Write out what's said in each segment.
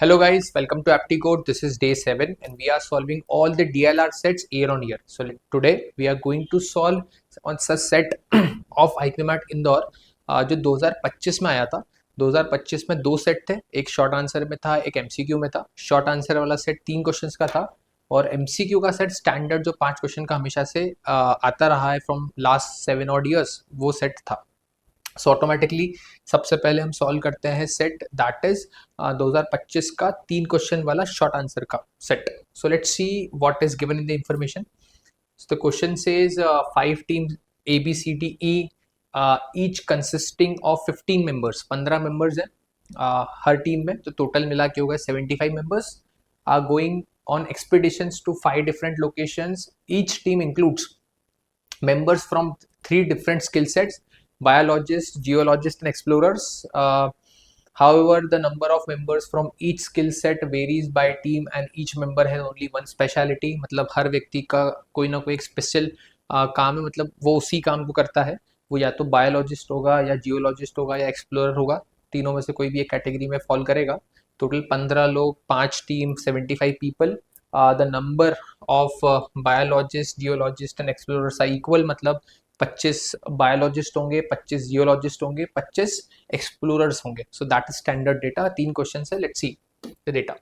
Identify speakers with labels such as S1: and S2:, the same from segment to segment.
S1: Hello guys, welcome to AptiCode. This is day 7 and we are solving all the DLR sets year on year. So today we are going to solve on such set of Hypermart Indore जो 2025 में आया था. 2025 में दो set थे, एक short answer में था, एक एमसीक्यू में था. शॉर्ट आंसर वाला सेट 3 क्वेश्चंस का था और एमसीक्यू का सेट स्टैंडर्ड जो 5 क्वेश्चन का हमेशा से आता रहा है फ्रॉम लास्ट 7 odd years, वो सेट था. सो ऑटोमेटिकली सबसे पहले हम सॉल्व करते हैं सेट दैट इज 2025 का 3 क्वेश्चन वाला शॉर्ट आंसर का set. So let's see what is given in the information. So the question says 5 teams A B C D E each consisting of 15 members. 15 members हैं हर team में, तो total मिला के होगा 75 members are going on expeditions to 5 different locations. Each team includes members from 3 different skill sets: biologists, geologists and explorers. However, the number of members from each skill set varies by team and each member has only one speciality. मतलब हर व्यक्ति का कोई ना कोई एक special काम है, मतलब वो उसी काम को करता है. वो या तो बायोलॉजिस्ट होगा या जियोलॉजिस्ट होगा या एक्सप्लोरर होगा, तीनों में से कोई भी एक कैटेगरी में फॉल करेगा. टोटल 15 लोग, 5 team, 75 people. The number of biologist, geologist and explorers are equal. मतलब 25 बायोलॉजिस्ट होंगे, 25 जियोलॉजिस्ट होंगे, 25 एक्सप्लोरर्स होंगे. So that is standard data. 3 question है, लेट्स सी द डेटा.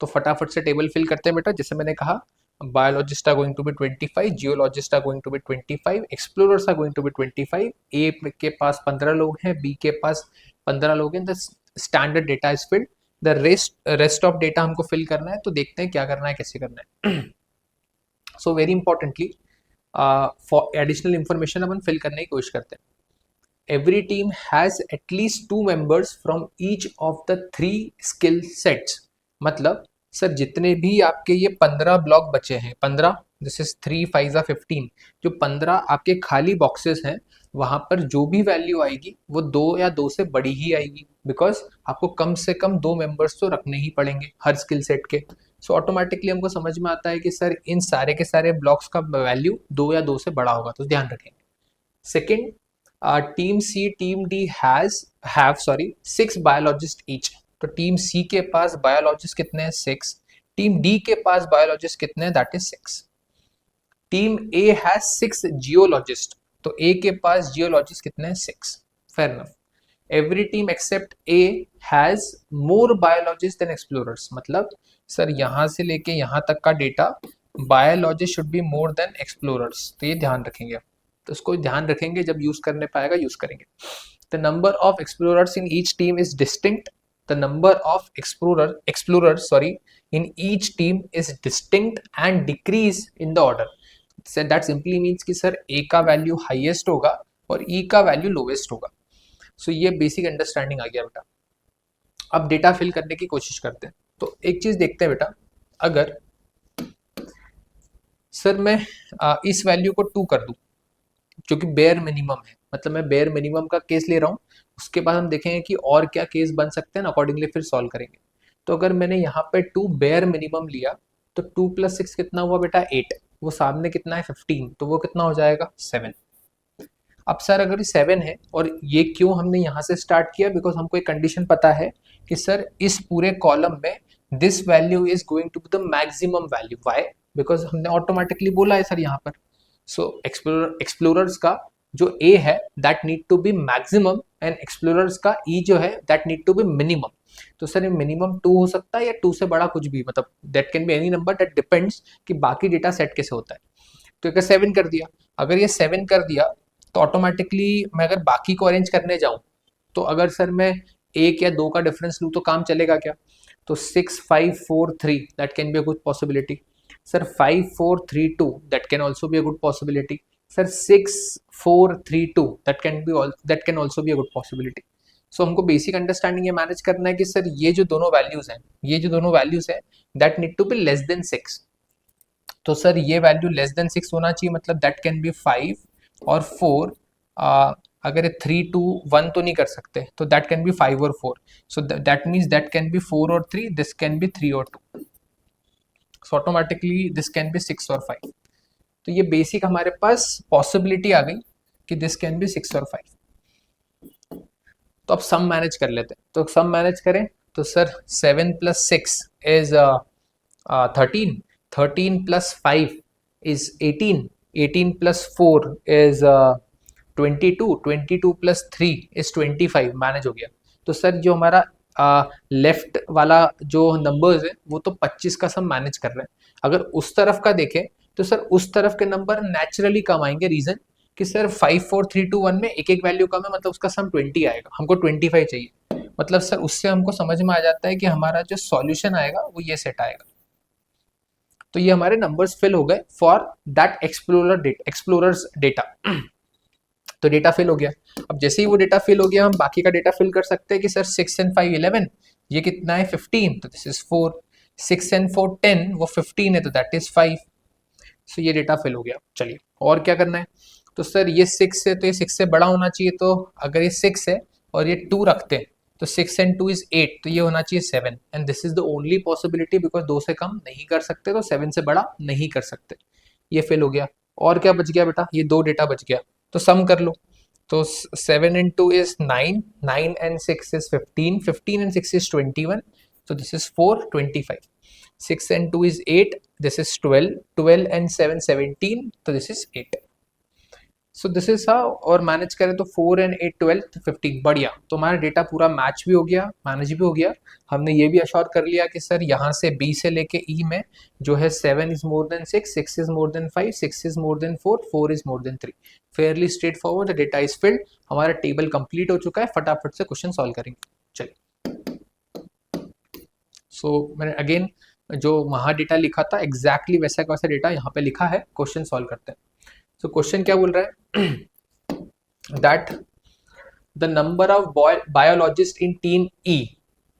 S1: तो फटाफट से टेबल फिल करते हैं बेटा. जैसे मैंने कहा, biologist are going to be 25, geologist are going to be 25, explorers are going to be 25. A के पास 15 लोग हैं, बी के पास 15 लोग हैं. The standard data is filled. The rest of data हमको फिल करना है, तो देखते हैं क्या करना है, कैसे करना है. So very importantly for additional information अपन फिल करने की कोशिश करते हैं. Every team has at least 2 members from each of the 3 skill sets. मतलब सर जितने भी आपके ये 15 ब्लॉक बचे हैं, 15, दिस इज 3 5 15, जो 15 आपके खाली बॉक्सेस हैं, वहां पर जो भी वैल्यू आएगी वो 2 या 2 से बड़ी ही आएगी. बिकॉज आपको कम से कम 2 मेंबर्स तो रखने ही पड़ेंगे हर स्किल सेट के. सो ऑटोमेटिकली हमको समझ में आता है कि सर इन सारे के सारे ब्लॉक्स का वैल्यू 2 या 2 से बड़ा होगा, तो ध्यान रखेंगे. Second, team C, team D have 6 biologist each. तो टीम सी के पास बायोलॉजिस्ट कितने हैं? 6. टीम डी के पास बायोलॉजिस्ट कितने हैं? That is 6. Team A has 6 geologist. तो ए के पास जियोलॉजिस्ट कितने हैं? 6. Fair enough. Every team except A has more biologist than explorers. मतलब सर यहाँ से लेके यहाँ तक का data, biologist should be more than explorers. तो ये ध्यान रखेंगे, तो इसको ध्यान रखेंगे, जब यूज करने पाएगा यूज करेंगे. The number of explorers in each team is distinct. The number of explorers in each team is distinct and decrease in the order. So that simply means कि सर A का value highest होगा और E का value lowest होगा. सो ये basic understanding आ गया बेटा. अब डेटा फिल करने की कोशिश करते हैं. तो एक चीज देखते हैं बेटा, अगर सर मैं इस वैल्यू को 2 कर दूं, जो कि बेयर मिनिमम है, मतलब मैं बेयर मिनिमम का केस ले रहा हूं. उसके बाद हम देखेंगे कि और क्या केस बन सकते हैं, अकॉर्डिंगली फिर सॉल्व करेंगे. तो अगर मैंने यहाँ पे 2 बेयर मिनिमम लिया, तो 2 + 6 कितना हुआ बेटा? 8. वो सामने कितना है? 15. तो वो कितना हो जाएगा? 7. अब सर अगर ये 7 है, और ये क्यों हमने यहाँ से स्टार्ट किया? बिकॉज हमको एक कंडीशन पता है कि सर इस पूरे कॉलम में this value is going to be the maximum value. Why? Because हमने ऑटोमेटिकली बोला है सर यहाँ पर. सो एक्सप्लोरर्स का जो ए है that need to be maximum, and explorers का ई जो है that need to be minimum. तो सर ये मिनिमम 2 हो सकता है या 2 से बड़ा कुछ भी, मतलब that can be any number. That depends कि बाकी डेटा सेट कैसे होता है. तो अगर 7 कर दिया, अगर ये 7 कर दिया, तो ऑटोमेटिकली मैं अगर बाकी को अरेंज करने जाऊं, तो अगर सर मैं 1 या 2 का डिफरेंस लूं तो काम चलेगा क्या? तो 6 5 4 3 that can be a good possibility. Sir 5 4 3 2 that can also be a good possibility. Sir 6 4 3 2 that can also be a good possibility. So हमको बेसिक अंडरस्टैंडिंग ये मैनेज करना है कि सर ये जो दोनों वैल्यूज हैं that need to be less than 6. तो सर ये वैल्यू लेस देन 6 होना चाहिए, मतलब दैट कैन बी 5 और 4. अगर 3 2 1 तो नहीं कर सकते, तो दैट कैन बी 5 और 4. So that means that can B 4 और 3, दिस कैन बी 3 और 2. So automatically this can be 6 और 5. तो ये बेसिक हमारे पास पॉसिबिलिटी आ गई कि दिस कैन बी 6 और 5. तो अब सम मैनेज कर लेते हैं. तो सम मैनेज करें तो sir 7 + 6 is 13, 13 + 5 is 18, 18 + 4 is 22, 22 + 3 is 25। Manage हो गया। तो सर जो हमारा लेफ्ट वाला जो नंबर्स है वो तो 25 का सम मैनेज कर रहे हैं। अगर उस तरफ का देखें तो सर उस तरफ के नंबर नेचुरली कम आएंगे। रीजन कि सर 5 4 3 2 1 में एक एक वैल्यू कम है, मतलब उसका सम 20 आएगा, हमको 25 चाहिए। मतलब सर उससे हमको समझ में आ जाता है कि हमारा जो सॉल्यूशन आएगा वो ये सेट आएगा। तो ये हमारे नंबर्स फिल हो गए फॉर दैट एक्सप्लोरर्स डेटा। तो डेटा फिल हो गया। अब जैसे ही वो डेटा फिल हो गया हम बाकी का डेटा फिल कर सकते हैं कि सर 6 and 5 11, ये कितना है 15, तो दिस इज 4। 6 and 4 10, वो 15 है तो दैट इज 5। सो ये डेटा फिल हो गया। चलिए और क्या करना है। तो सर ये 6 है तो ये 6 से बड़ा होना चाहिए। तो अगर ये 6 है और ये 2 रखते हैं तो 6 and 2 is 8, तो ये होना चाहिए 7। And this is the only possibility because 2 से कम नहीं कर सकते, तो 7 से बड़ा नहीं कर सकते। ये फिल हो गया। और क्या बच गया बेटा, ये 2 डेटा बच गया। तो सम कर लो। तो 7 and 2 is 9, 9 and 6 is 15, 15 and 6 is 21, so this is 4, 25। 6 and 2 is 8, this is 12, 12 and 7 17, so this is 8। So this is how. और मैनेज करें तो 4 and 8 12 तो 15। बढ़िया। तो हमारा डेटा पूरा मैच भी हो गया, मैनेज भी हो गया। हमने ये भी अश्योर कर लिया कि सर यहाँ से बी से लेके ई में जो है 7 is more than 6, 6 is more than 5, 6 is more than 4, 4 is more than 3। Fairlie straight forward, the data is filled. हमारा टेबल कंप्लीट हो चुका है। फटाफट से क्वेश्चन सॉल्व करेंगे। चलिए सो मैंने अगेन जो वहाँ डेटा लिखा था एग्जैक्टली वैसा का वैसा डेटा यहाँ पे लिखा है। क्वेश्चन सॉल्व करते हैं। तो क्वेश्चन क्या बोल रहा है that the number of biologist in team E.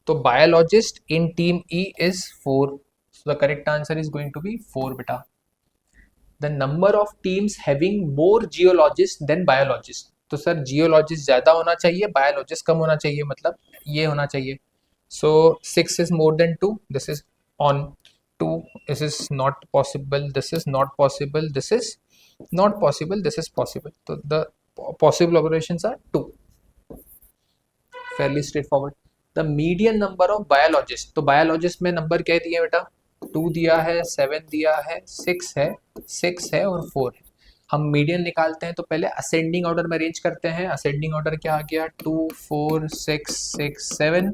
S1: तो biologist in team E is 4, so the correct answer is going to be 4 बेटा। The number of teams having more geologist than biologist. तो sir geologist ज्यादा होना चाहिए, biologist कम होना चाहिए, मतलब ये होना चाहिए। सो 6 is more than 2, this is on 2, this is not possible, this is not possible, this is not possible, this is possible। तो the possible operations are 2। fairly straightforward। the median number of biologists, तो biologist में number क्या दिया बेटा, 2 दिया है, 7 दिया है, 6 है, 6 है और 4 है। हम मीडियन निकालते हैं तो पहले असेंडिंग ऑर्डर में अरेंज करते हैं। असेंडिंग ऑर्डर क्या आ गया, 2 4 6 6 7।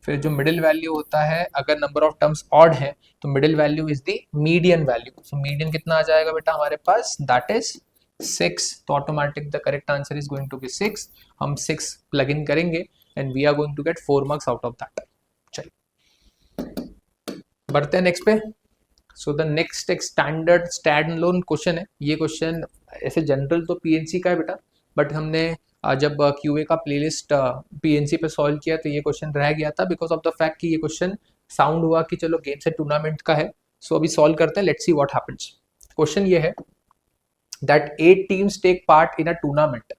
S1: फिर जो मिडिल वैल्यू होता है, अगर नंबर ऑफ टर्म्स ऑड है तो middle value is the median value. So median कितना आ जाएगा बेटा हमारे पास, दैट इज 6। तो automatic the correct answer is going to be 6। हम 6 प्लग इन करेंगे and we are going to get 4 marks out of that. चलिए बढ़ते हैं नेक्स्ट पे। सो द नेक्स्ट एक स्टैंडर्ड स्टैंड लोन क्वेश्चन है। ये क्वेश्चन ऐसे जनरल तो पीएनसी का है बेटा, बट हमने जब क्यूए का प्लेलिस्ट पीएनसी पे सॉल्व किया तो ये क्वेश्चन रह गया था बिकॉज ऑफ द फैक्ट कि ये क्वेश्चन साउंड हुआ कि चलो गेम्स एंड टूर्नामेंट का है। सो अभी सॉल्व करते हैं, let's see what happens. Question ये है that 8 teams take part in a tournament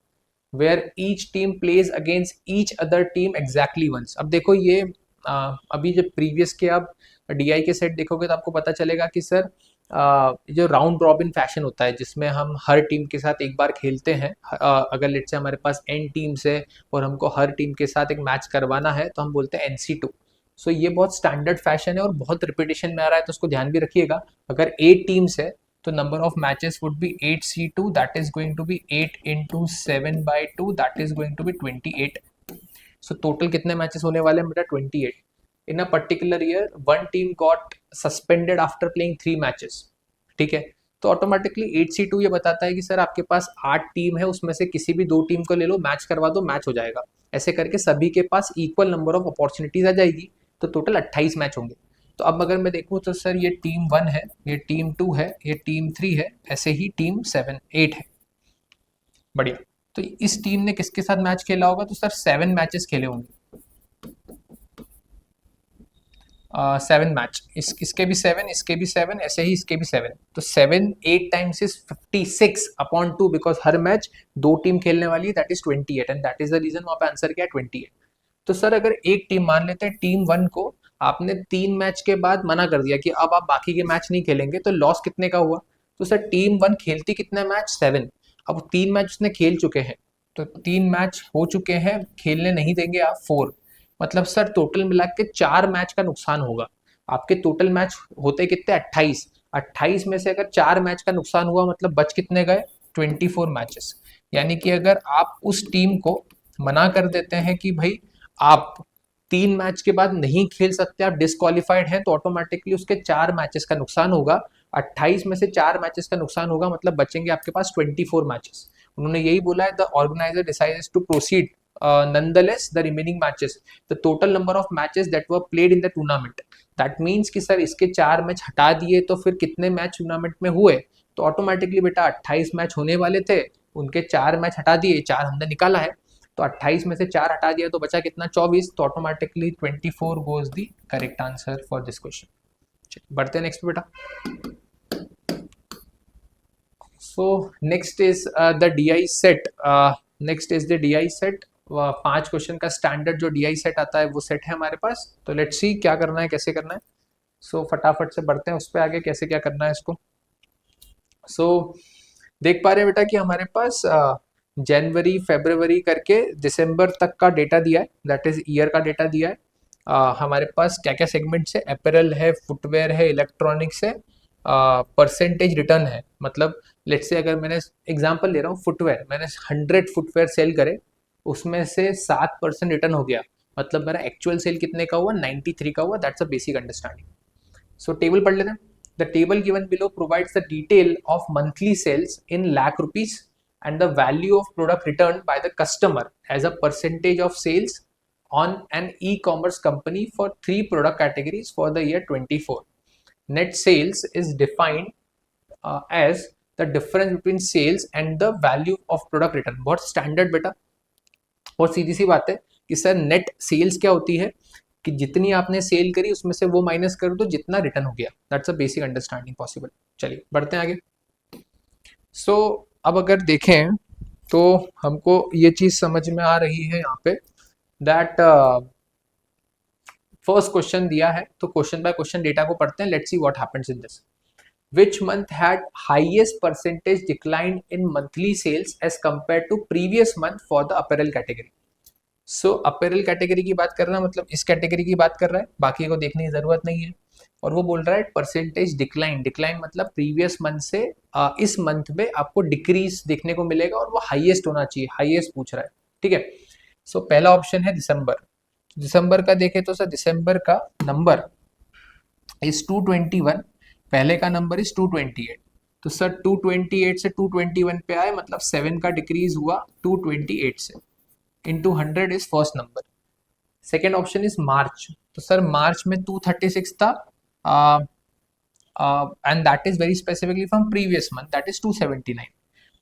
S1: where each team plays against each other team exactly once. अब देखो ये अभी जब प्रीवियस के आप डीआई के सेट देखोगे तो आपको पता चलेगा कि सर जो राउंड रॉबिन फैशन होता है जिसमें हम हर टीम के साथ एक बार खेलते हैं। अगर लेट से हमारे पास एन टीम्स है और हमको हर टीम के साथ एक मैच करवाना है तो हम बोलते हैं NC2। सो ये बहुत स्टैंडर्ड फैशन है और बहुत रिपीटेशन में आ रहा है, तो उसको ध्यान भी रखिएगा। अगर 8 टीम्स है तो number of matches would be 8C2, that is going to be 8 into 7/2, that is going to be 28। So total कितने मैचेस होने वाले हैं बेटा, 28। In a particular year 1 team got suspended after playing 3 matches. ठीक है, तो ऑटोमेटिकली 8C2 ये बताता है कि सर आपके पास 8 टीम है, उसमें से किसी भी 2 टीम को ले लो, मैच करवा दो, मैच हो जाएगा। ऐसे करके सभी के पास इक्वल नंबर ऑफ अपॉर्चुनिटीज आ जाएगी, तो टोटल 28 मैच होंगे। तो अब अगर मैं देखूँ तो सर ये टीम 1 है, ये टीम 2 है, ये टीम 3 है, ऐसे ही टीम 7 8 है। बढ़िया। तो इस टीम ने किसके साथ मैच खेला होगा, तो सर 7 मैचेस खेले होंगे। 7 मैच, इसके भी 7, इसके भी 7, ऐसे ही इसके भी 7। तो 7 8 टाइम्स इज 56/2 बिकॉज हर मैच 2 टीम खेलने वाली है, that is 28 and that is the reason वहाँ पे आंसर क्या है 28। तो सर अगर एक टीम मान लेते हैं टीम 1 को आपने 3 मैच के बाद मना कर दिया कि अब आप बाकी के मैच नहीं खेलेंगे, तो लॉस कितने का हुआ। तो सर टीम 1 खेलती कितने मैच, 7। अब 3 मैच उसने खेल चुके हैं, तो 3 मैच हो चुके हैं, खेलने नहीं देंगे आप 4। मतलब सर टोटल मिला के 4 मैच का नुकसान होगा। आपके टोटल मैच होते कितने, 28। 28 में से अगर 4 मैच का नुकसान हुआ मतलब बच कितने गए, 24 मैचेस। यानी कि अगर आप उस टीम को मना कर देते हैं कि भाई आप 3 मैच के बाद नहीं खेल सकते, आप डिस्क्वालिफाइड हैं, तो ऑटोमेटिकली उसके 4 मैचेस का नुकसान होगा। 28 में से 4 मैचेस का नुकसान होगा मतलब बचेंगे आपके पास 24 मैचेस। उन्होंने यही बोला है, the organiser decides to proceed nonetheless the remaining matches the total number of matches that were played in the tournament। That means कि सर इसके 4 मैच हटा दिए तो फिर कितने मैच टूर्नामेंट में हुए, तो ऑटोमेटिकली बेटा 28 मैच होने वाले थे, उनके 4 मैच हटा दिए, 4 हमने निकाला है, तो 28 में से 4 हटा दिया तो बचा कितना, 24, तो automatically 24 goes the correct answer for this question. बढ़ते हैं नेक्स्ट बेटा। So next is the DI set. Next is the DI set. 5 question का स्टैंडर्ड जो DI सेट आता है वो सेट है हमारे पास। तो लेट्स सी क्या करना है, कैसे करना है। सो फटाफट से बढ़ते हैं उस पर आगे, कैसे क्या करना है इसको। सो देख पा रहे हैं बेटा कि हमारे पास जनवरी फरवरी करके दिसंबर तक का डेटा दिया है, दैट इज ईयर का डेटा दिया है। हमारे पास क्या क्या सेगमेंट्स है, अपैरल है, फुटवेयर है, इलेक्ट्रॉनिक्स है, परसेंटेज रिटर्न है। मतलब लेट्स से अगर मैंने एग्जांपल ले रहा हूँ, फुटवेयर मैंने 100 फुटवेयर सेल करे, उसमें से 7% रिटर्न हो गया, मतलब मेरा एक्चुअल सेल कितने का हुआ, 93 का हुआ। That's a basic understanding. So table पढ़ लेते हैं। The table given below provides the detail of monthly sales in lakh rupees and the value of product returned by the customer as a percentage of sales on an e-commerce company for 3 product categories for the year 24. Net sales is defined as the difference between sales and the value of product return। बहुत standard बेटा, और सीधी सी बात है कि sir net sales क्या होती है कि जितनी आपने सेल करी उसमें से वो माइनस कर दो जितना रिटर्न हो गया। That's a basic understanding possible. चलिए बढ़ते हैं आगे। सो अब अगर देखें तो हमको ये चीज समझ में आ रही है यहाँ पे, दैट फर्स्ट क्वेश्चन दिया है तो क्वेश्चन बाय क्वेश्चन डेटा को पढ़ते हैं। Let's see what happens in this. Which month had highest percentage decline in monthly sales as compare to previous month for the apparel category. So apparel category की बात कर रहा है, मतलब इस कैटेगरी की बात कर रहा है, बाकी को देखने की जरूरत नहीं है। और वो बोल रहा है परसेंटेज डिक्लाइन, डिक्लाइन मतलब प्रीवियस मंथ से इस मंथ में आपको डिक्रीज देखने को मिलेगा और वो हाईएस्ट होना चाहिए, हाईएस्ट पूछ रहा है। ठीक है। सो पहला ऑप्शन है दिसंबर। दिसंबर का देखें तो सर दिसंबर का नंबर इज 221, पहले का नंबर इज 228। तो सर 228 से 221 पे आए, मतलब 7 का डिक्रीज हुआ 228 से, into 100 is first number. Second option is March. तो सर मार्च में 236 था, and that is very specifically from previous month, that is 279।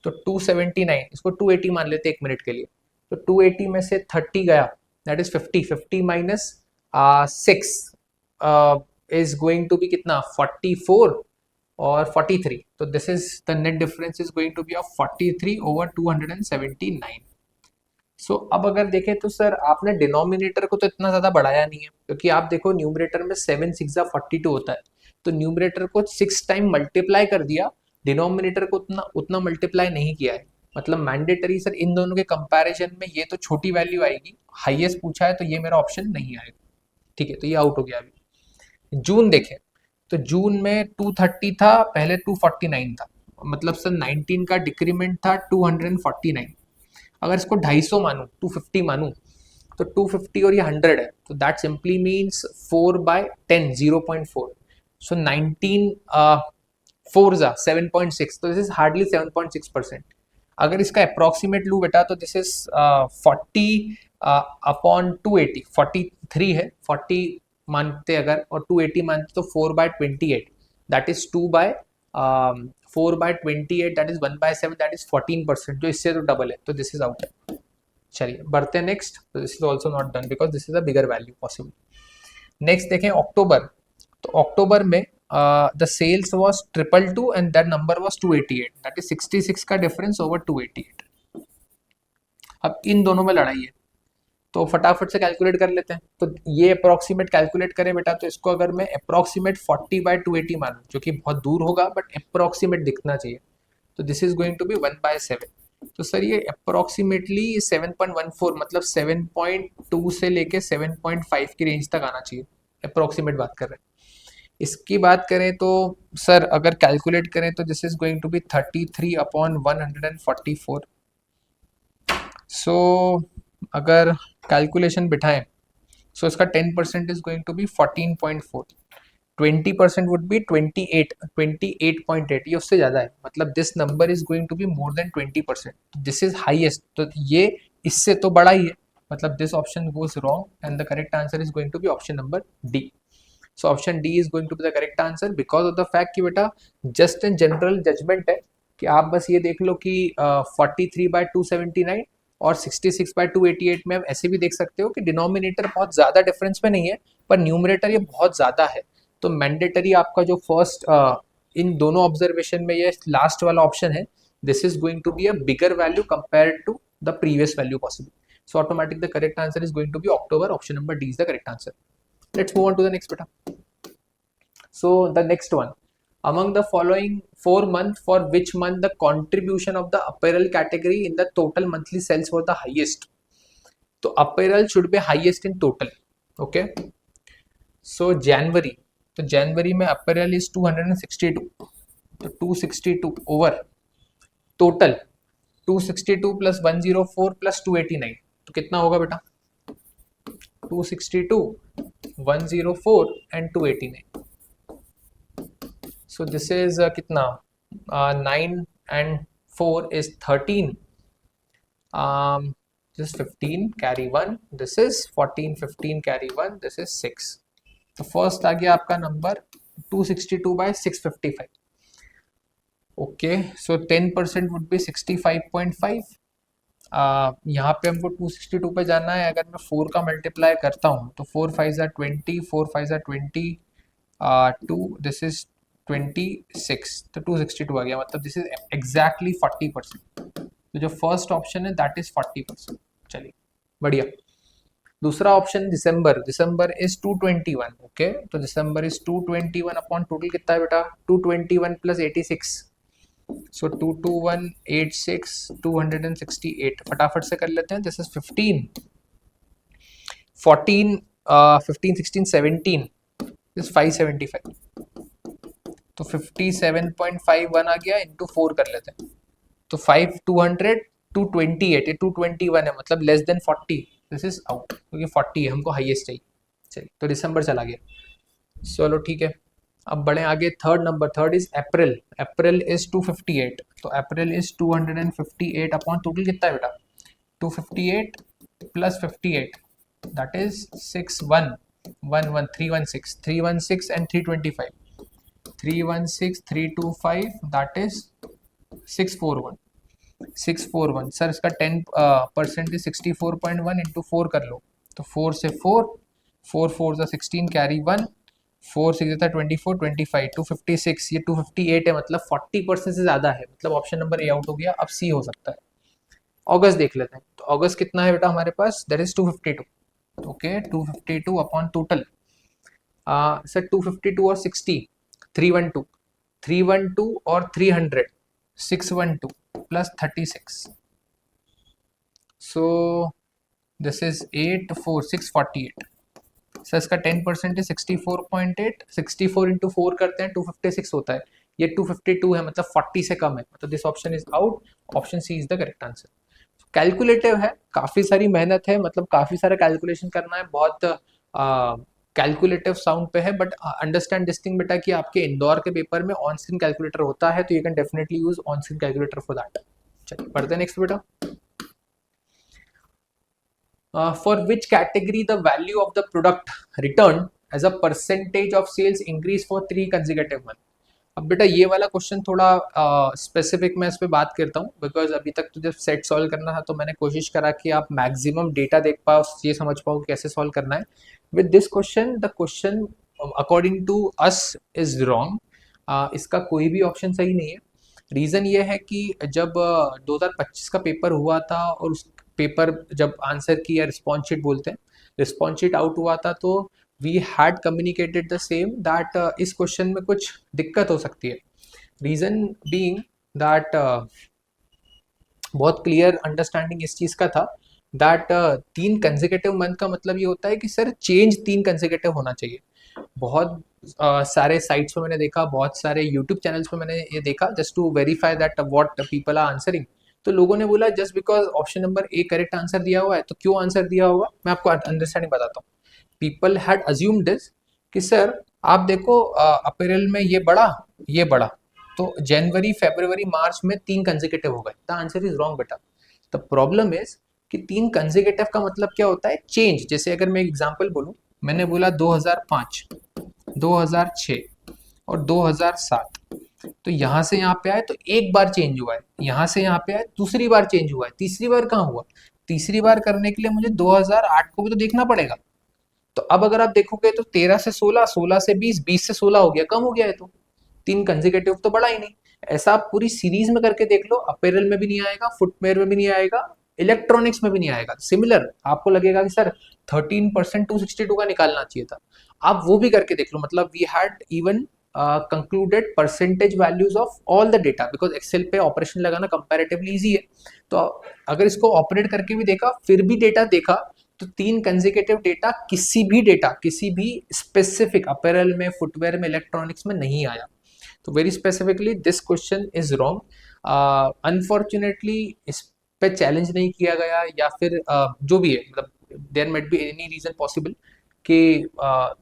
S1: तो 279 इसको 280 मान लेते हैं एक मिनट के लिए। तो 280 में से 30 गया, that is 50, 50 minus 6 is going to be कितना, 44 और 43। तो this is the net difference is going to be of 43 over 279। So अब अगर देखें तो सर आपने डिनोमिनेटर को तो इतना ज्यादा बढ़ाया नहीं है, क्योंकि आप देखो न्यूमरेटर में 7 6 42 होता है, तो न्यूमरेटर को 6 टाइम मल्टीप्लाई कर दिया, डिनोमिनेटर को उतना उतना मल्टीप्लाई नहीं किया है। मतलब मैंडेटरी सर इन दोनों के कंपैरिजन में ये तो छोटी वैल्यू आएगी, हाईएस्ट पूछा है तो ये मेरा ऑप्शन नहीं आएगा। ठीक है, तो ये आउट हो गया। अभी जून देखें तो जून में 230 था, पहले 249 था, मतलब सर 19 का डिक्रीमेंट था 249। अगर इसको 250 मानूं, 250 मानूं, तो 250 और ये 100 है, तो दैट सिंपली मीन्स 4/10, 0.4। सो 19 4 जा 7.6, तो दिस इज हार्डली 7.6%। अगर इसका अप्रोक्सीमेट लू बेटा तो दिस इज 40 अपॉन 280, 43 है, 40 मानते अगर और 280 मानते तो 4/28, that is 4/28, that is 1/7, that is 14%, जो इससे तो डबल है, तो दिस इज आउट है। चलिए बढ़ते हैं नेक्स्ट। तो this is also not done because this is a bigger value possible. Next देखें अक्टूबर। तो अक्टूबर में the sales was 222 and that number was 288, that is 66 का डिफरेंस ओवर 288। अब इन दोनों में लड़ाई है, तो फटाफट से कैलकुलेट कर लेते हैं। तो ये अप्रोक्सीमेट कैलकुलेट करें बेटा, तो इसको अगर मैं अप्रोक्सीमेट 40/280 मानूं, जो कि बहुत दूर होगा बट अप्रोक्सीमेट दिखना चाहिए, तो this is going to be 1/7। तो सर ये अप्रोक्सीमेटली 7.14 मतलब 7.2 से लेके 7.5 की रेंज तक आना चाहिए, अप्रोक्सीमेट बात कर रहे हैं। इसकी बात करें तो सर अगर कैलकुलेट करें तो this is going to be 33/144। So अगर कैलकुलेशन बिठाएं सो इसका 10% is going to be 14.4, 20% would be 28.8, ये उससे ज़्यादा है, मतलब this number is going to be more than 20%, this is highest, तो ये इससे तो बड़ा ही है, मतलब this option goes wrong and the correct answer is going to be option number D. So option D is going to be the correct answer because of the fact कि बेटा जस्ट इन जनरल जजमेंट है कि आप बस ये देख लो कि 43/279 और 66/288 में आप ऐसे भी देख सकते हो कि डिनोमिनेटर बहुत ज़्यादा डिफरेंस में नहीं है, पर न्यूमरेटर ये बहुत ज़्यादा है। तो मैंडेटरी आपका जो फर्स्ट इन दोनों ऑब्जर्वेशन में ये लास्ट वाला ऑप्शन है, this is going to be a bigger value compare to the previous value possible. So automatic the correct answer is going to be October, option number D is the correct answer. Let's move on to the next beta. So the next one, among the following 4 months, for which month the contribution of the apparel category in the total monthly sales was the highest? So apparel should be highest in total. Okay. So January. तो जनवरी में apparel is 262. तो 262 over total 262 plus 104 plus 289, तो कितना होगा बेटा? 262, 104 and 289. So this is कितना 9 and 4 is 13. This is 15 carry 1. This is 14, 15 carry 1. This is 6. तो first आ गया आपका number 262/655. Okay, so 10% would be 65.5. यहाँ पे हमको 262 पे जाना है, अगर मैं 4 का मल्टीप्लाई करता हूँ तो 4 5 20, 4 5 20, 2, दिस इज 26, तो 262 आ गया, मतलब दिस इज एग्जैक्टली 40%। तो जो फर्स्ट ऑप्शन है दैट इज 40%। चलिए बढ़िया। दूसरा option December, December is 221। Okay, तो दिसंबर इज 221 अपॉन टोटल कितना है बेटा? 221 प्लस 86, सो 22186 268, फटाफट से कर लेते हैं। दिस इज 15 14 15 16 17, दिस 575, तो 57.51 आ गया, इंटू 4 कर लेते हैं तो 5 200 228, ये 221 है, मतलब less than 40, this is out क्योंकि 40 है, हमको हाईएस्ट चाहिए। चलिए तो दिसंबर चला गया। चलो ठीक है, अब बढ़े आगे। Third number, third is April. April is 258, तो अप्रैल इज 258 अपॉन टोटल कितना है बेटा? 258 plus 58, that is 6111 316 316 and 325, 316 325, that is 641 641। Sir इसका 10% इज 64.1 इंटू 4 कर लो, तो 4 से 4 4 4 16 कैरी 1, 4 6 24 25, 256, ये 258 है, मतलब 40% से ज़्यादा है, मतलब ऑप्शन नंबर ए आउट हो गया। अब सी हो सकता है। अगस्त देख लेते हैं, तो अगस्त कितना है बेटा हमारे पास? That is 252। Okay, 252 upon total, sir 252 और 60 312, 312 और 300 612 plus 36, so this is 8 4 648। Sir इसका 10% है 64.8, 64 इंटू 4 करते हैं 256 होता है, ये 252 है, मतलब 40 से कम है, मतलब this option is out, option C is the correct answer. Calculative है, काफ़ी सारी मेहनत है, मतलब काफ़ी सारा कैलकुलेशन करना है, बहुत कैलकुलेटिव साउंड पे है, बट अंडरस्टैंड दिस थिंग बेटा कि आपके इंदौर के पेपर में ऑन स्क्रीन कैलकुलेटर होता है, तो you can definitely use on screen calculator for that. चलिए पढ़ते हैं नेक्स्ट बेटा। For which category the value of the product returned as a percentage of sales increase for 3 consecutive months? अब बेटा ये वाला क्वेश्चन थोड़ा स्पेसिफिक मैं इस पे बात करता हूँ, बिकॉज अभी तक तो जब सेट सॉल्व करना था तो मैंने कोशिश करा कि आप मैक्सिमम डेटा देख पाओ, ये समझ पाओ कैसे सॉल्व करना है। With this question, the question according to us is wrong, इसका कोई भी ऑप्शन सही नहीं है। रीज़न ये है कि जब 2025 का पेपर हुआ था और उस पेपर जब आंसर की या रिस्पॉन्स शीट बोलते हैं, रिस्पॉन्स शीट आउट हुआ था, तो we had communicated the same that इस क्वेश्चन में कुछ दिक्कत हो सकती है। रीज़न बीइंग दैट बहुत क्लियर अंडरस्टैंडिंग इस चीज का था दैट 3 कंसेक्यूटिव मंथ का मतलब ये होता है कि सर चेंज 3 कंसेक्यूटिव होना चाहिए। बहुत सारे साइट्स पे मैंने देखा, बहुत सारे यूट्यूब चैनल्स पे मैंने ये देखा just to verify that what people are answering. तो लोगों ने बोला just because option number A correct answer दिया हुआ है तो क्यों आंसर दिया होगा, मैं आपको अंडरस्टैंडिंग बताता हूँ। पीपल हैड अज्यूम्ड दिस कि सर आप देखो अप्रैल में ये बढ़ा तो जनवरी फरवरी मार्च में 3 कंसेक्यूटिव हो गए। द आंसर इज रॉन्ग बेटा। द प्रॉब्लम इज कि 3 कंसेक्यूटिव का मतलब क्या होता है, चेंज। जैसे अगर मैं एग्जांपल बोलूं, मैंने बोला 2005, 2006 और 2007, तो यहां से यहाँ पे आए तो एक बार चेंज हुआ है, यहां से यहाँ पे आए दूसरी बार चेंज हुआ है, तीसरी बार कहाँ हुआ? तीसरी बार करने के लिए मुझे 2008 को भी तो देखना पड़ेगा। तो अब अगर आप देखोगे तो 13 से 16, 16 से 20, 20 से 16 हो गया, कम हो गया है। तो 3 कंसेक्यूटिव तो बढ़ा ही नहीं। ऐसा आप पूरी सीरीज में करके देख लो, अपैरल में भी नहीं आएगा, फुटवेयर में भी नहीं आएगा, इलेक्ट्रॉनिक्स में भी नहीं आएगा। सिमिलर आपको लगेगा कि सर 13% 262 का निकालना चाहिए था। आप वो भी करके देख लो, मतलब we had even concluded percentage values of all the data, because Excel पे ऑपरेशन लगाना कंपैरेटिवली इजी है। तो अगर इसको ऑपरेट करके भी देखा, फिर भी डेटा देखा, तो 3 कंसेक्यूटिव डेटा किसी भी स्पेसिफिक अपैरल में, फुटवेयर में, इलेक्ट्रॉनिक्स में नहीं आया। तो very specifically this question is wrong. Unfortunately इस पे चैलेंज नहीं किया गया, या फिर जो भी है, मतलब there might be any reason possible कि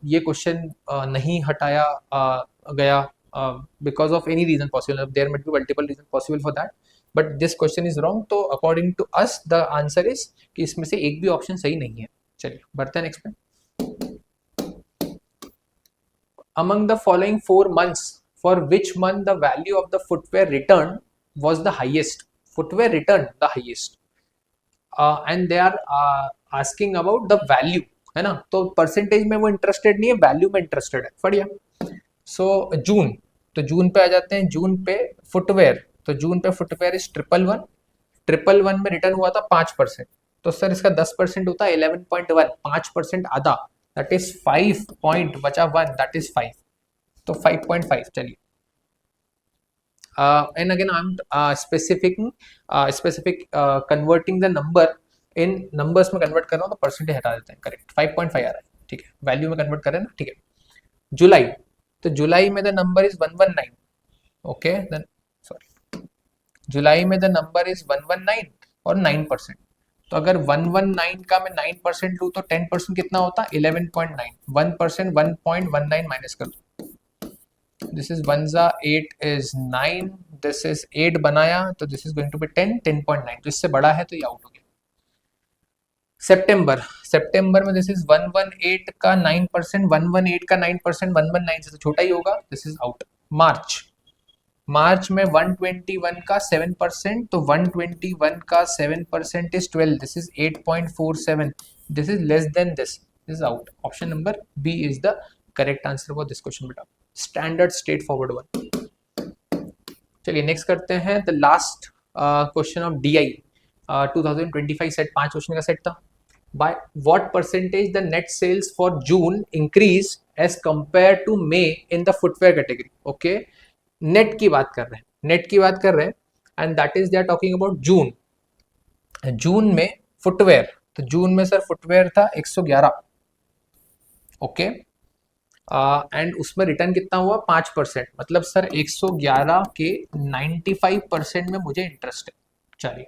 S1: ये क्वेश्चन नहीं हटाया गया because of any reason possible, there might be multiple reason possible for that, but this question is wrong. तो according to us the answer is कि इसमें से एक भी ऑप्शन सही नहीं है। चलिए बढ़ते हैं नेक्स्ट पे। Among the following 4 months, for which month the value of the footwear return was the highest? Footwear return the highest, and they are asking about the value, है ना? तो परसेंटेज में वो इंटरेस्टेड नहीं है, वैल्यू में interested है। बढ़िया। सो जून, तो जून पे आ जाते हैं। जून पे फुटवेयर, तो जून पे फुटवेयर इज 111, 111 में रिटर्न हुआ था 5%। तो सर इसका 10% होता है 11.1, 5% आधा, दैट इज 5 पॉइंट, बचा 1, दैट इज 5, तो 5.5। चलिए and again I am specific converting the number in numbers में कन्वर्ट कर रहा हूँ, तो परसेंटेज हटा देते हैं। करेक्ट, 5.5 आ रहा है, ठीक है। वैल्यू में कन्वर्ट करें ना, ठीक है। जुलाई, तो जुलाई में the number is 119, okay then, sorry, जुलाई में द नंबर इज 119 और 9%। तो अगर 119 का मैं 9% लूँ तो 10% कितना होता है? 11.9। 1% 1.19 माइनस कर दो, दिस इज 1 जा 8 इज 9, दिस इज 8 बनाया, तो this is going to be 10, 10.9, तो इससे बड़ा है तो ये आउट हो गया। सितंबर, सितंबर में दिस इज 118 का 9%, 118 का 9%, 119 से तो छोटा ही होगा, this is out. March, March में 121 का 7%, तो 121 का 7% is 12, this is 8.47, this is less than this is out. Option number B is the correct answer for this question बेटा, स्टैंडर्ड स्ट्रेट फॉरवर्ड वन। चलिए नेक्स्ट करते हैं the last question of DI 2025 set, 5 question का set था। By what percentage the net sales for June increase as compare to May in the footwear category? Okay, net की बात कर रहे हैं, नेट की बात कर रहे हैं, and that is they are talking about June. जून में फुटवेयर, तो जून में सर फुटवेयर था 111, ओके, एंड उसमें रिटर्न कितना हुआ? 5%, मतलब सर 111 के 95% में मुझे इंटरेस्ट है। चलिए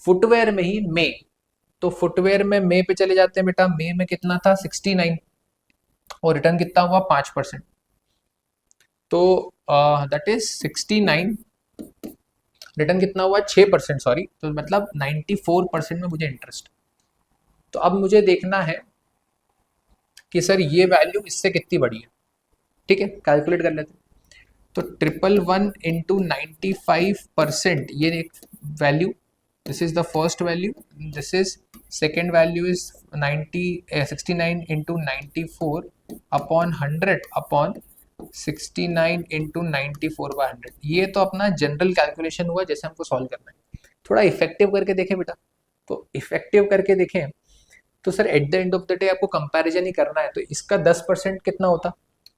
S1: फुटवेयर में ही मे, तो फुटवेयर में मे पे चले जाते हैं बेटा। मे में कितना था? 69, और रिटर्न कितना हुआ? 5%, तो दैट इज 69, रिटर्न कितना हुआ? 6%, सॉरी, तो मतलब 94% में मुझे इंटरेस्ट। तो अब मुझे देखना है कि सर ये वैल्यू इससे कितनी बड़ी है, ठीक है, कैलकुलेट कर लेते हैं। तो 111 इंटू 95%, ये एक value, this is the first value, this is second value is 69 into 94 upon 100 upon 69 into 94/100। ये तो अपना जनरल कैलकुलेशन हुआ जैसे हमको सॉल्व करना है। थोड़ा इफेक्टिव करके देखें बेटा, तो इफेक्टिव करके देखें तो sir at the end of the day आपको कंपैरिजन ही करना है। तो इसका 10% कितना होता?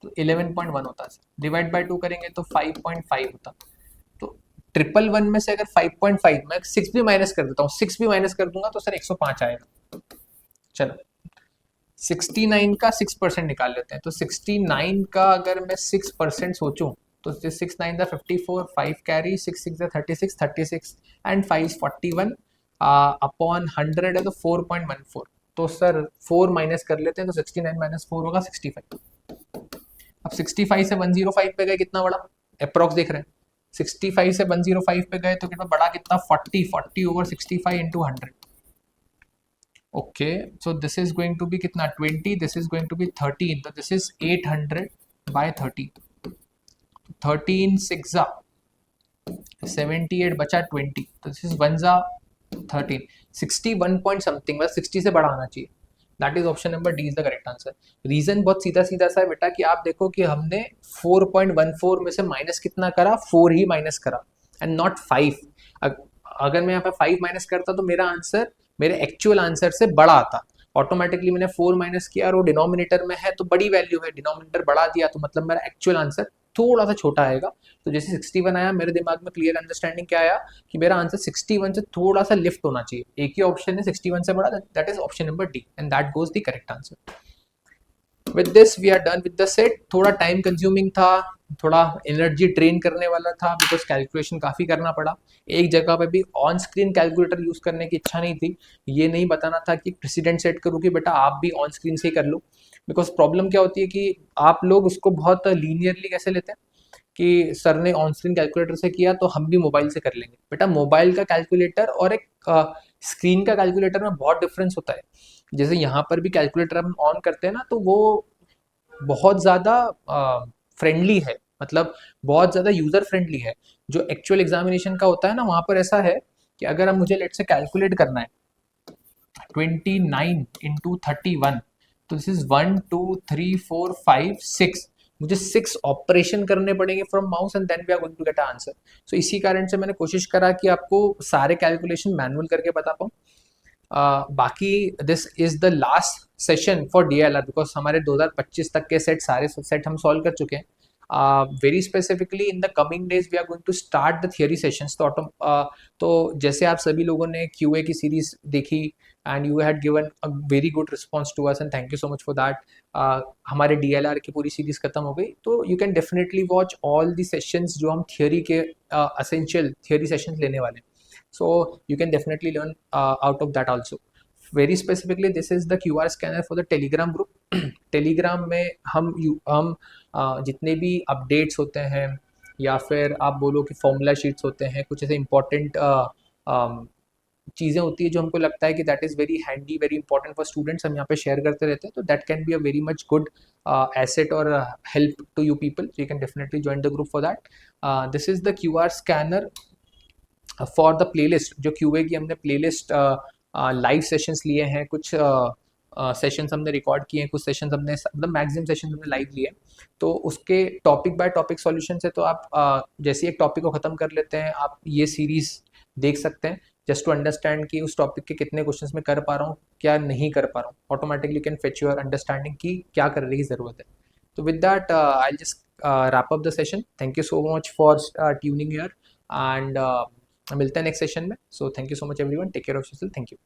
S1: तो 11.1 होता है। डिवाइड बाय 2 करेंगे तो 5.5 होता। तो 111 में से अगर 5.5 मैं 6 भी माइनस कर देता हूँ, 6 भी माइनस कर दूंगा तो सर 105 आएगा। चलो 69 का 6% निकाल लेते हैं। तो 69 का अगर मैं 6% सोचूं तो 6 9 दा 54, 5 कैरी, 6 6 दा 36, 36 एंड 5 41 अपॉन 100 है तो 4.14। तो सर 4 माइनस कर लेते हैं तो 69 माइनस 4 होगा 65। अब 65 से 105 पे गए कितना बड़ा अप्रॉक्स देख रहे हैं। 65 से 105 पे गए तो कितना बड़ा, कितना 40 over 65 into 100। Okay so this is going to be कितना 20, this is going to be 13, तो दिस इज 800 बाय 30। 13 6 जा 78 बचा 20, तो दिस इज 1 जा 13, 61 पॉइंट समथिंग, मतलब 60 से बड़ा आना चाहिए। That is option number D is the correct answer. Reason बहुत सीधा सीधा सा है बेटा कि आप देखो कि हमने 4.14 में से माइनस कितना करा, 4 ही माइनस करा एंड नॉट 5। अगर मैं यहाँ पे 5 माइनस करता तो मेरा आंसर मेरे एक्चुअल आंसर से बड़ा आता। ऑटोमेटिकली मैंने 4 माइनस किया और वो डिनोमिनेटर में है तो बड़ी वैल्यू है, डिनोमिनेटर बढ़ा दिया तो मतलब मेरा एक्चुअल आंसर थोड़ा सा छोटा आएगा। तो जैसे 61 आया मेरे दिमाग में क्लियर अंडरस्टैंडिंग क्या आया कि मेरा आंसर 61 से थोड़ा सा लिफ्ट होना चाहिए। एक ही ऑप्शन है 61 से बड़ा, that is option number D and that goes the correct answer. With this we are done with the set. थोड़ा टाइम कंज्यूमिंग था, थोड़ा एनर्जी ड्रेन करने वाला था बिकॉज कैलकुलेशन काफ़ी करना पड़ा। एक जगह पे भी ऑन स्क्रीन कैलकुलेटर यूज़ करने की इच्छा नहीं थी, ये नहीं बताना था कि प्रेसिडेंट सेट करूँ कि बेटा आप भी ऑन स्क्रीन से ही कर लो। बिकॉज प्रॉब्लम क्या होती है कि आप लोग उसको बहुत लीनियरली कैसे लेते हैं कि सर ने ऑन स्क्रीन कैलकुलेटर से किया तो हम भी मोबाइल से कर लेंगे। बेटा मोबाइल का कैलकुलेटर और एक स्क्रीन का कैलकुलेटर में बहुत डिफरेंस होता है। जैसे यहाँ पर भी कैलकुलेटर हम ऑन करते हैं ना तो वो बहुत ज़्यादा फ्रेंडली है, मतलब बहुत ज़्यादा यूज़र फ्रेंडली है। जो एक्चुअल एग्जामिनेशन का होता है ना वहाँ पर ऐसा है कि अगर अब मुझे लेट से कैलकुलेट करना है 29 इंटू 31, तो दिस इज 1 2 3 4 5 6, मुझे 6 ऑपरेशन करने पड़ेंगे from mouse and then we are going to get answer. So इसी कारण से मैंने कोशिश करा कि आपको सारे कैलकुलेशन मैनुअल करके बता पाऊँ। बाकी this is the last session for DLR because हमारे 2025 तक के सेट सारे सेट हम सॉल्व कर चुके हैं। Very specifically in the coming days we are going to start the theory sessions. तो जैसे आप सभी लोगों ने क्यूए की सीरीज देखी and you had given a very good response to us and thank you so much for that. हमारे DLR की पूरी सीरीज खत्म हो गई तो you can definitely watch all the sessions जो हम थियरी के असेंशियल थियरी सेशंस लेने वाले हैं। So you can definitely learn out of that also. Very specifically this is the QR scanner for the Telegram group. Telegram में हम जितने भी अपडेट्स होते हैं या फिर आप बोलो कि फॉर्मूला शीट्स होते हैं, कुछ ऐसे इंपॉर्टेंट चीज़ें होती है जो हमको लगता है कि that is very handy very important for students, हम यहाँ पे शेयर करते रहते हैं। तो that can be a very much good asset और help to you people, you can definitely join the group for that. This is the QR scanner for the playlist. जो QA की हमने प्लेलिस्ट लाइव सेशंस लिए हैं, कुछ sessions हमने record किए हैं, कुछ सेशंस हमने मतलब मैक्सिमम सेशंस हमने लाइव लिए। तो उसके टॉपिक बाय टॉपिक सॉल्यूशन है। तो आप जैसे एक टॉपिक को ख़त्म कर लेते हैं आप ये सीरीज देख सकते हैं जस्ट टू अंडरस्टैंड कि उस टॉपिक के कितने क्वेश्चंस में कर पा रहा हूँ क्या नहीं कर पा रहा हूँ। Automatically can fetch your understanding की क्या करने की ज़रूरत है। तो with that I just wrap up the session. Thank you so much for tuning here and मिलते हैं नेक्स्ट सेशन में। So thank you so much everyone, take care of yourself, thank you.